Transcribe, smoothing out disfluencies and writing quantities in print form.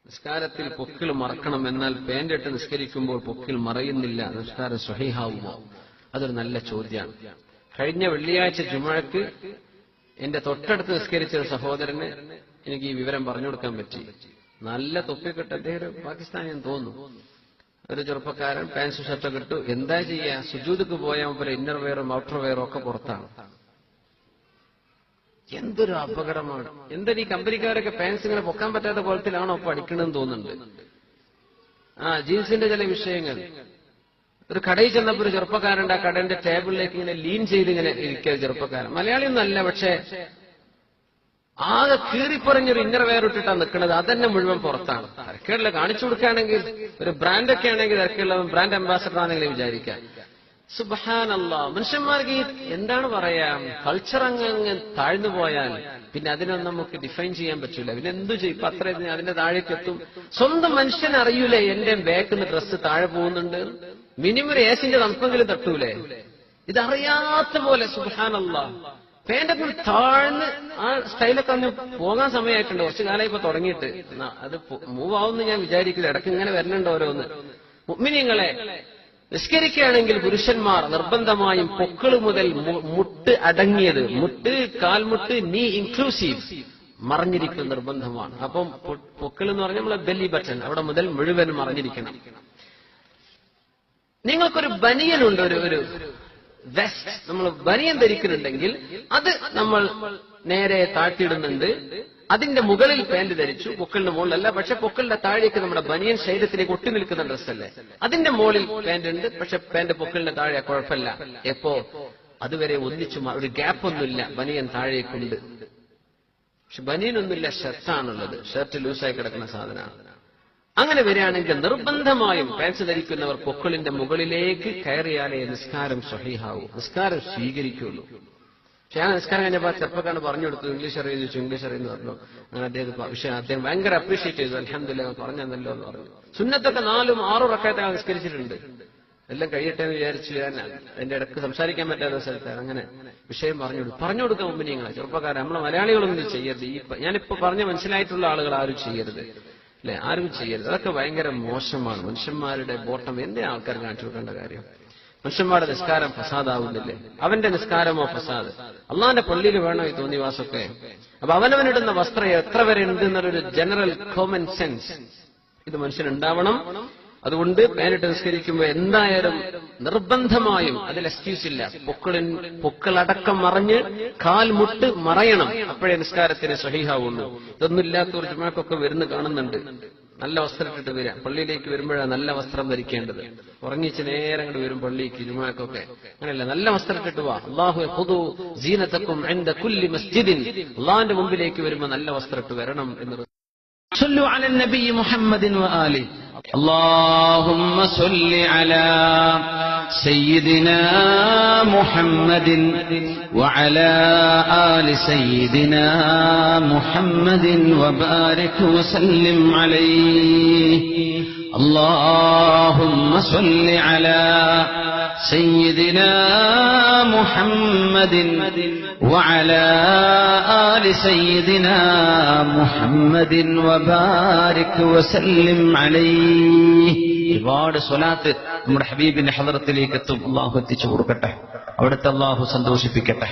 നിസ്കാരത്തിൽ പൊക്കിൾ മറക്കണം, എന്നാൽ പാന്റ് ഇട്ട് നിസ്കരിക്കുമ്പോൾ പൊക്കിൾ മറയുന്നില്ല, നിസ്കാരം സ്വഹീഹാവുമോ? അതൊരു നല്ല ചോദ്യമാണ്. കഴിഞ്ഞ വെള്ളിയാഴ്ച ജുമുഅക്ക് എന്റെ തൊട്ടടുത്ത് നിസ്കരിച്ച ഒരു സഹോദരന് എനിക്ക് ഈ വിവരം പറഞ്ഞു കൊടുക്കാൻ പറ്റി. നല്ല തൊപ്പിക്കെട്ട്, അദ്ദേഹം ഒരു പാകിസ്ഥാനിയെന്ന് തോന്നുന്നു, ഒരു ചെറുപ്പക്കാരൻ, പാൻസും ഷർട്ടൊക്കെ ഇട്ടു. എന്താ ചെയ്യാ, സുജൂദക്ക് പോയാൽ പോലെ ഇന്നർ വെയറും ഔട്ടർ വെയറും ഒക്കെ പുറത്താണ്. എന്തൊരു അപകടമാണ്! എന്തൊരു ഈ കമ്പനിക്കാരൊക്കെ പാൻസ് ഇങ്ങനെ പൊക്കാൻ പറ്റാത്ത കോലത്തിലാണോ ഇപ്പൊ അടിക്കണമെന്ന് തോന്നുന്നുണ്ട്. ജീൻസിന്റെ ചില വിഷയങ്ങൾ. ഒരു കടയിൽ ചെന്നപ്പോ ഒരു ചെറുപ്പക്കാരുണ്ട്, ആ കടന്റെ ടേബിളിലേക്ക് ഇങ്ങനെ ലീൻ ചെയ്ത് ഇങ്ങനെ ഇരിക്കുക ചെറുപ്പക്കാരൻ. മലയാളിയൊന്നും അല്ല, പക്ഷെ ആകെ കീറിപ്പറഞ്ഞൊരു ഇന്നർ വെയർ ഇട്ടിട്ടാണ് നിൽക്കുന്നത്. അതന്നെ മുഴുവൻ പുറത്താണ്. തിരക്കുകളിൽ കാണിച്ചു കൊടുക്കുകയാണെങ്കിൽ, ഒരു ബ്രാൻഡൊക്കെ ആണെങ്കിൽ തിരക്കുള്ള ബ്രാൻഡ് അംബാസഡർ ആണെങ്കിലും വിചാരിക്കാം. സുബ്ഹാനല്ലാഹ്, മനുഷ്യന്മാർക്ക് എന്താണ് പറയാ, കൾച്ചർ അങ്ങ് താഴ്ന്നു പോയാൽ പിന്നെ അതിനൊന്നും നമുക്ക് ഡിഫൈൻ ചെയ്യാൻ പറ്റൂല. പിന്നെ എന്തു ചെയ്യും? ഇപ്പൊ അത്ര അതിന്റെ താഴേക്ക് എത്തും. സ്വന്തം മനുഷ്യൻ അറിയൂലേ എന്റെ ബാക്കിന്ന് ഡ്രസ്സ് താഴെ പോകുന്നുണ്ട്? മിനിമം ഒരു ഏസിന്റെ തണുപ്പെങ്കിലും തട്ടൂലേ? ഇതറിയാത്ത പോലെ സുബ്ഹാനല്ലാഹ് പാന്റൊക്കെ താഴ്ന്ന് ആ സ്റ്റൈലൊക്കെ ഒന്ന് പോകാൻ സമയമായിട്ടുണ്ട്. കുറച്ചു കാലം ഇപ്പൊ തുടങ്ങിയിട്ട്. അത് മൂവ് ആവുമെന്ന് ഞാൻ വിചാരിക്കില്ല. ഇടയ്ക്ക് ഇങ്ങനെ വരുന്നുണ്ട് ഓരോന്ന്. മുഅ്മിനീങ്ങളെ, നിസ്കരിക്കുകയാണെങ്കിൽ പുരുഷന്മാർ നിർബന്ധമായും പൊക്കിള് മുതൽ മുട്ട് അടങ്ങിയത്, മുട്ട്, കാൽമുട്ട്, നീ ഇൻക്ലൂസീവ് മറഞ്ഞിരിക്കൽ നിർബന്ധമാണ്. അപ്പം പൊക്കിൾ എന്ന് പറഞ്ഞാൽ നമ്മളെ ബെല്ലി ബട്ടൺ, അവിടെ മുതൽ മുഴുവൻ മറഞ്ഞിരിക്കണം. നിങ്ങൾക്കൊരു ബനിയനുണ്ട്, ഒരു വെസ്റ്റ്, നമ്മൾ ബനിയൻ ധരിക്കുന്നുണ്ടെങ്കിൽ അത് നമ്മൾ നേരെ താഴ്ത്തിയിടുന്നുണ്ട്. അതിന്റെ മുകളിൽ പാന്റ് ധരിച്ചു, പൊക്കിളിന്റെ മുകളിലല്ല. പക്ഷെ പൊക്കിളിന്റെ താഴേക്ക് നമ്മുടെ ബനിയൻ ശരീരത്തിലേക്ക് ഒട്ടി നിൽക്കുന്ന ഡ്രസ്സല്ലേ, അതിന്റെ മുകളിൽ പാന്റ് ഉണ്ട്. പക്ഷെ പാന്റ് പൊക്കിളിന്റെ താഴെ കുഴപ്പമില്ല. എപ്പോ? അതുവരെ ഒന്നിച്ചു, ഒരു ഗ്യാപ്പ് ഒന്നുമില്ല, ബനിയൻ താഴേക്കുണ്ട്. പക്ഷെ ബനിയനൊന്നുമില്ല, ഷർട്ടാണുള്ളത്. ഷർട്ട് ലൂസായി കിടക്കുന്ന സാധനമാണ്. അങ്ങനെ വരികയാണെങ്കിൽ നിർബന്ധമായും പാൻസ് ധരിക്കുന്നവർ പൊക്കിളിന്റെ മുകളിലേക്ക് കയറിയാലേ നിസ്കാരം സ്വഹീഹാവൂ, നിസ്കാരം സ്വീകരിക്കുള്ളൂ. പക്ഷെ ഞാൻ നിസ്കാരം കഴിഞ്ഞപ്പോൾ ചെറുപ്പക്കാരന് പറഞ്ഞു കൊടുത്തു, ഇംഗ്ലീഷ് അറിയുന്നു ചോദിച്ചു. ഇംഗ്ലീഷ് അറിയുന്നു പറഞ്ഞു. അങ്ങനെ അദ്ദേഹം ഭയങ്കര അപ്രീഷിയേറ്റ് ചെയ്തു. അൽഹംദുലില്ലാഹ് പറഞ്ഞല്ലോ എന്ന് പറഞ്ഞു. സുന്നത്തൊക്കെ 4 6 റക്അത്ത് നിസ്കരിച്ചിട്ടുണ്ട്. എല്ലാം കഴിയട്ടെ എന്ന് വിചാരിച്ചു. ഞാൻ എന്റെ ഇടക്ക് സംസാരിക്കാൻ പറ്റാത്ത സ്ഥലത്താണ് അങ്ങനെ വിഷയം പറഞ്ഞു കൊടുക്കാൻ മുമ്പിനിങ്ങളെ ചെറുപ്പക്കാരെ, നമ്മളെ മലയാളികളൊന്നും ചെയ്യരുത്. ഞാനിപ്പോ പറഞ്ഞ മനസ്സിലായിട്ടുള്ള ആളുകൾ ആരും ചെയ്യരുത്, അല്ലെ? ആരും ചെയ്യരുത്. അതൊക്കെ ഭയങ്കര മോശമാണ്. മനുഷ്യന്മാരുടെ ബോട്ടം എന്തിനാ ആൾക്കാർ കാണിച്ചു കൊടുക്കേണ്ട കാര്യം? മനുഷ്യന്മാരുടെ നിസ്കാരം ഫസാദാവുന്നില്ലേ? അവന്റെ നിസ്കാരമോ ഫസാദ്? അള്ളാന്റെ പള്ളിയിൽ വേണോ ഈ തോന്നിവാസമൊക്കെ? അപ്പൊ അവനവനിടുന്ന വസ്ത്രം എത്ര വരെ ഉണ്ട് എന്നൊരു ജനറൽ കോമൺ സെൻസ് ഇത് മനുഷ്യനുണ്ടാവണം. അതുകൊണ്ട് പാനിട്ട് നിസ്കരിക്കുമ്പോൾ എന്തായാലും നിർബന്ധമായും അതിൽ എക്സ്ക്യൂസ് ഇല്ല. പൊക്കളടക്കം മറഞ്ഞ് കാൽമുട്ട് മറയണം, അപ്പോഴേ നിസ്കാരത്തിന് സ്വഹീഹാവുള്ളൂ. ഇതൊന്നും ഇല്ലാത്തവർ ജുമാക്കൊക്കെ വരുന്ന കാണുന്നുണ്ട്. നല്ല വസ്ത്രം ഇട്ടിട്ട് വരിക. പള്ളിയിലേക്ക് വരുമ്പോഴാണ് നല്ല വസ്ത്രം ധരിക്കേണ്ടത്. ഉറങ്ങിച്ച് നേരം അങ്ങോട്ട് വരും പള്ളിക്ക്, ജുമാക്കൊക്കെ അങ്ങനെയല്ല, നല്ല വസ്ത്രം ഇട്ടിട്ട് വാ. അല്ലാഹു ഖുദൂ സീനതകും ഇൻദ കുല്ലി മസ്ജിദിൻ, അല്ലാഹുവിന്റെ മുമ്പിലേക്ക് വരുമ്പോൾ നല്ല വസ്ത്രം ഇട്ട് വരണം എന്ന്. صلوا على النبي محمد وآله. اللهم صل على سيدنا محمد وعلى آل سيدنا محمد وبارك وسلم عليه. اللهم صل على سيدنا محمد وعلى آل سيدنا محمد وبارك وسلم عليه. ഒരുപാട് സ്വലാത്ത് നമ്മുടെ ഹബീബിന്റെ ഹദറത്തിലേക്ക് എത്തും. അല്ലാഹു എത്തിച്ചു കൊടുക്കട്ടെ, അവിടുത്തെ അല്ലാഹു സന്തോഷിപ്പിക്കട്ടെ.